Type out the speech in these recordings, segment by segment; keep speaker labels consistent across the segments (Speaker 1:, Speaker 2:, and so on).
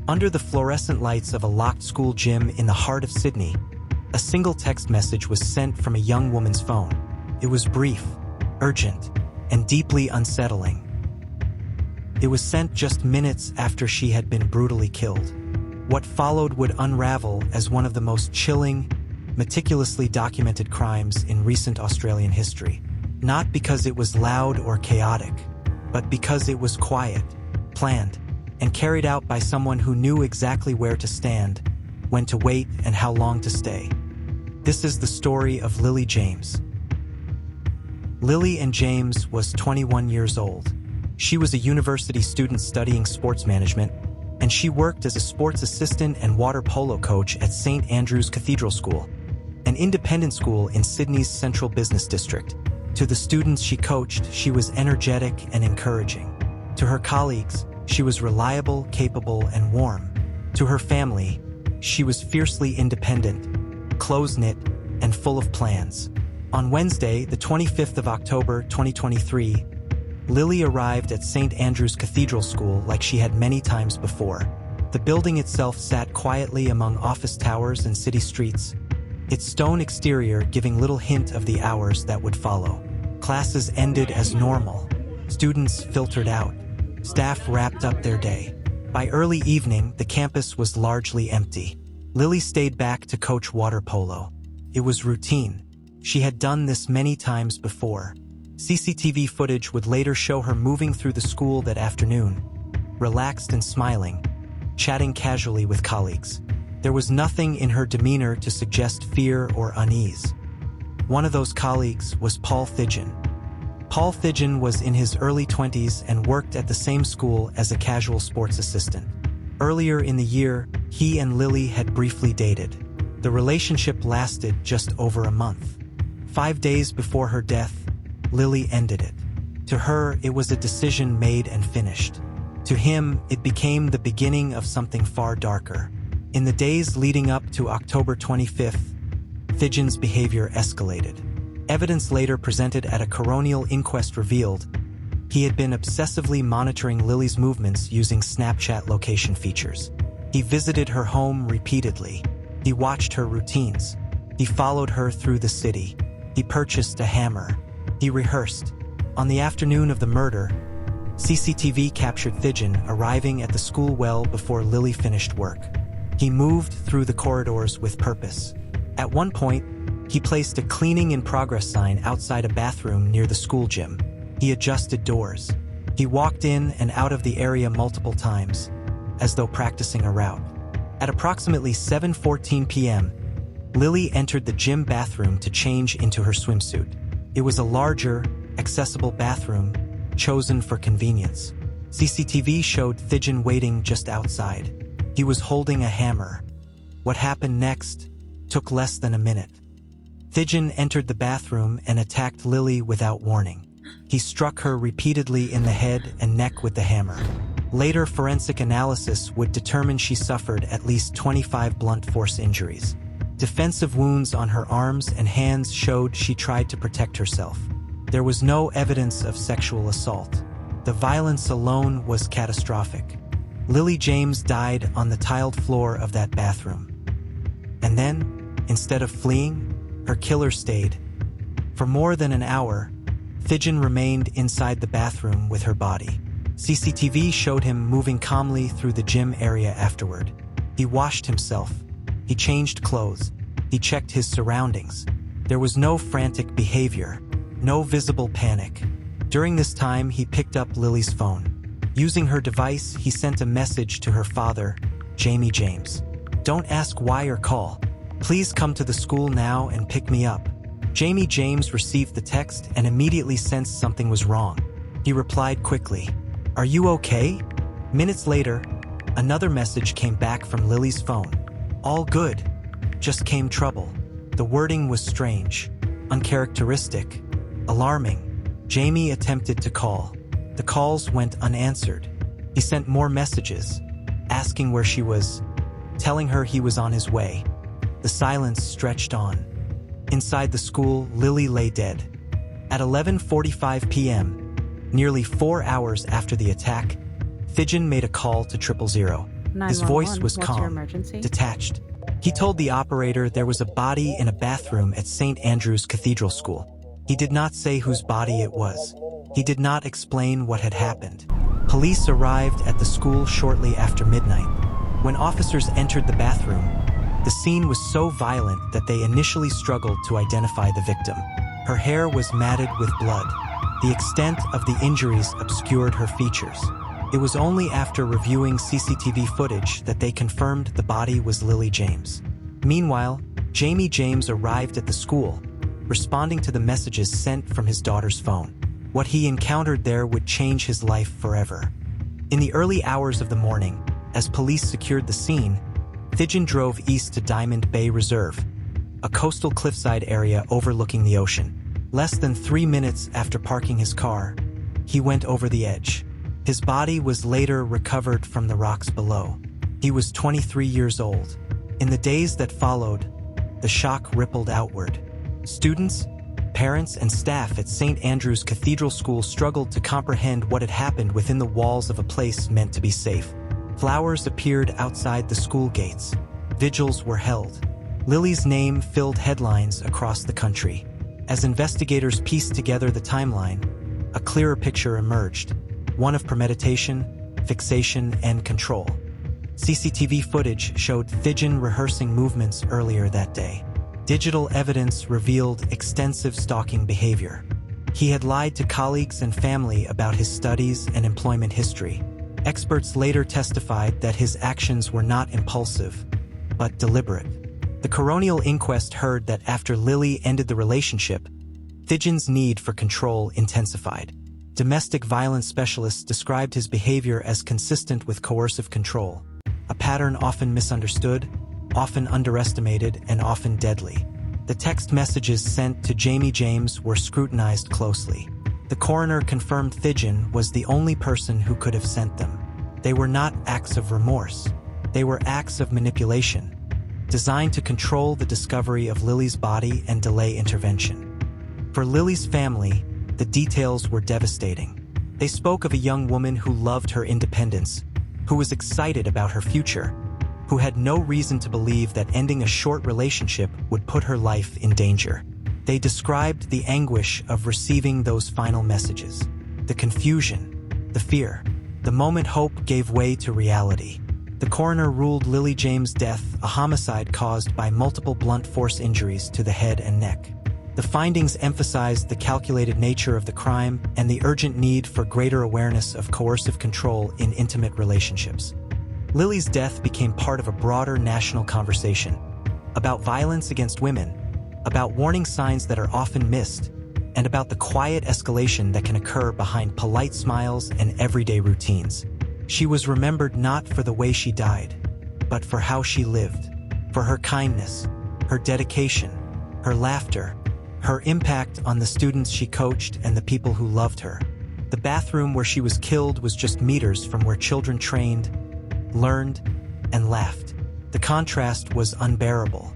Speaker 1: Under the fluorescent lights of a locked school gym in the heart of Sydney, a single text message was sent from a young woman's phone. It was brief, urgent, and deeply unsettling. It was sent just minutes after she had been brutally killed. What followed would unravel as one of the most chilling, meticulously documented crimes in recent Australian history. Not because it was loud or chaotic, but because it was quiet, planned, and carried out by someone who knew exactly where to stand, when to wait, and how long to stay. This is the story of Lilie James. Lilie James was 21 years old. She was a university student studying sports management, and she worked as a sports assistant and water polo coach at St Andrews Cathedral School, an independent school in Sydney's central business district. To the students she coached, she was energetic and encouraging. To her colleagues, she was reliable, capable, and warm. To her family, she was fiercely independent, close-knit, and full of plans. On Wednesday, the 25th of October, 2023, Lilie arrived at St Andrews Cathedral School like she had many times before. The building itself sat quietly among office towers and city streets, its stone exterior giving little hint of the hours that would follow. Classes ended as normal. Students filtered out. Staff wrapped up their day. By early evening, the campus was largely empty. Lilie stayed back to coach water polo. It was routine. She had done this many times before. CCTV footage would later show her moving through the school that afternoon, relaxed and smiling, chatting casually with colleagues. There was nothing in her demeanor to suggest fear or unease. One of those colleagues was Paul Thidgen. Paul Thidgen was in his early 20s and worked at the same school as a casual sports assistant. Earlier in the year, he and Lilie had briefly dated. The relationship lasted just over a month. 5 days before her death, Lilie ended it. To her, it was a decision made and finished. To him, it became the beginning of something far darker. In the days leading up to October 25th, Thidgen's behavior escalated. Evidence later presented at a coronial inquest revealed he had been obsessively monitoring Lilie's movements using Snapchat location features. He visited her home repeatedly. He watched her routines. He followed her through the city. He purchased a hammer. He rehearsed. On the afternoon of the murder, CCTV captured Thidgen arriving at the school well before Lilie finished work. He moved through the corridors with purpose. At one point, he placed a cleaning in progress sign outside a bathroom near the school gym. He adjusted doors. He walked in and out of the area multiple times, as though practicing a route. At approximately 7:14 p.m., Lilie entered the gym bathroom to change into her swimsuit. It was a larger, accessible bathroom, chosen for convenience. CCTV showed Thidgen waiting just outside. He was holding a hammer. What happened next took less than a minute. Thidgen entered the bathroom and attacked Lilie without warning. He struck her repeatedly in the head and neck with the hammer. Later forensic analysis would determine she suffered at least 25 blunt force injuries. Defensive wounds on her arms and hands showed she tried to protect herself. There was no evidence of sexual assault. The violence alone was catastrophic. Lilie James died on the tiled floor of that bathroom. And then, instead of fleeing, her killer stayed. For more than an hour, Thidgen remained inside the bathroom with her body. CCTV showed him moving calmly through the gym area afterward. He washed himself. He changed clothes. He checked his surroundings. There was no frantic behavior, no visible panic. During this time, he picked up Lilie's phone. Using her device, he sent a message to her father, Lilie James. "Don't ask why or call. Please come to the school now and pick me up." Lilie James received the text and immediately sensed something was wrong. He replied quickly, "Are you okay?" Minutes later, another message came back from Lilie's phone. "All good. Just came trouble." The wording was strange, uncharacteristic, alarming. Jamie attempted to call. The calls went unanswered. He sent more messages, asking where she was, telling her he was on his way. The silence stretched on. Inside the school, Lilie lay dead. At 11:45 p.m., nearly 4 hours after the attack, Thidgen made a call to 000. His voice
Speaker 2: 911,
Speaker 1: was
Speaker 2: what's your
Speaker 1: calm,
Speaker 2: emergency?
Speaker 1: detached. He told the operator there was a body in a bathroom at St Andrews Cathedral School. He did not say whose body it was. He did not explain what had happened. Police arrived at the school shortly after midnight. When officers entered the bathroom, the scene was so violent that they initially struggled to identify the victim. Her hair was matted with blood. The extent of the injuries obscured her features. It was only after reviewing CCTV footage that they confirmed the body was Lilie James. Meanwhile, Lilie James arrived at the school, responding to the messages sent from his daughter's phone. What he encountered there would change his life forever. In the early hours of the morning, as police secured the scene, Thijan drove east to Diamond Bay Reserve, a coastal cliffside area overlooking the ocean. Less than 3 minutes after parking his car, he went over the edge. His body was later recovered from the rocks below. He was 23 years old. In the days that followed, the shock rippled outward. Students, parents, and staff at St Andrews Cathedral School struggled to comprehend what had happened within the walls of a place meant to be safe. Flowers appeared outside the school gates. Vigils were held. Lilie's name filled headlines across the country. As investigators pieced together the timeline, a clearer picture emerged, one of premeditation, fixation, and control. CCTV footage showed Thijan rehearsing movements earlier that day. Digital evidence revealed extensive stalking behavior. He had lied to colleagues and family about his studies and employment history. Experts later testified that his actions were not impulsive, but deliberate. The coronial inquest heard that after Lilie ended the relationship, Thijan's need for control intensified. Domestic violence specialists described his behavior as consistent with coercive control, a pattern often misunderstood, often underestimated, and often deadly. The text messages sent to Lilie James were scrutinized closely. The coroner confirmed Thijan was the only person who could have sent them. They were not acts of remorse. They were acts of manipulation, designed to control the discovery of Lilie's body and delay intervention. For Lilie's family, the details were devastating. They spoke of a young woman who loved her independence, who was excited about her future, who had no reason to believe that ending a short relationship would put her life in danger. They described the anguish of receiving those final messages, the confusion, the fear, the moment hope gave way to reality. The coroner ruled Lilie James' death a homicide caused by multiple blunt force injuries to the head and neck. The findings emphasized the calculated nature of the crime and the urgent need for greater awareness of coercive control in intimate relationships. Lilie's death became part of a broader national conversation about violence against women, about warning signs that are often missed, and about the quiet escalation that can occur behind polite smiles and everyday routines. She was remembered not for the way she died, but for how she lived, for her kindness, her dedication, her laughter, her impact on the students she coached and the people who loved her. The bathroom where she was killed was just meters from where children trained, learned, and laughed. The contrast was unbearable.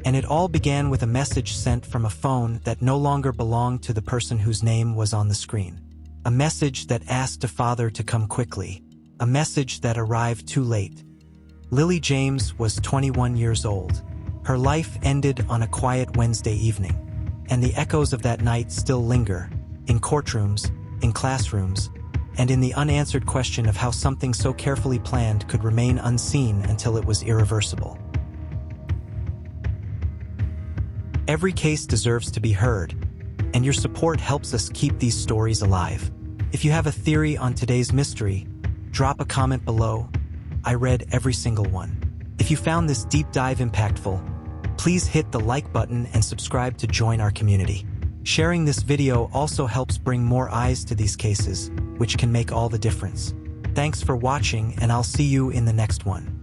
Speaker 1: And it all began with a message sent from a phone that no longer belonged to the person whose name was on the screen. A message that asked a father to come quickly. A message that arrived too late. Lilie James was 21 years old. Her life ended on a quiet Wednesday evening. And the echoes of that night still linger, in courtrooms, in classrooms, and in the unanswered question of how something so carefully planned could remain unseen until it was irreversible. Every case deserves to be heard, and your support helps us keep these stories alive. If you have a theory on today's mystery, drop a comment below. I read every single one. If you found this deep dive impactful, please hit the like button and subscribe to join our community. Sharing this video also helps bring more eyes to these cases, which can make all the difference. Thanks for watching, and I'll see you in the next one.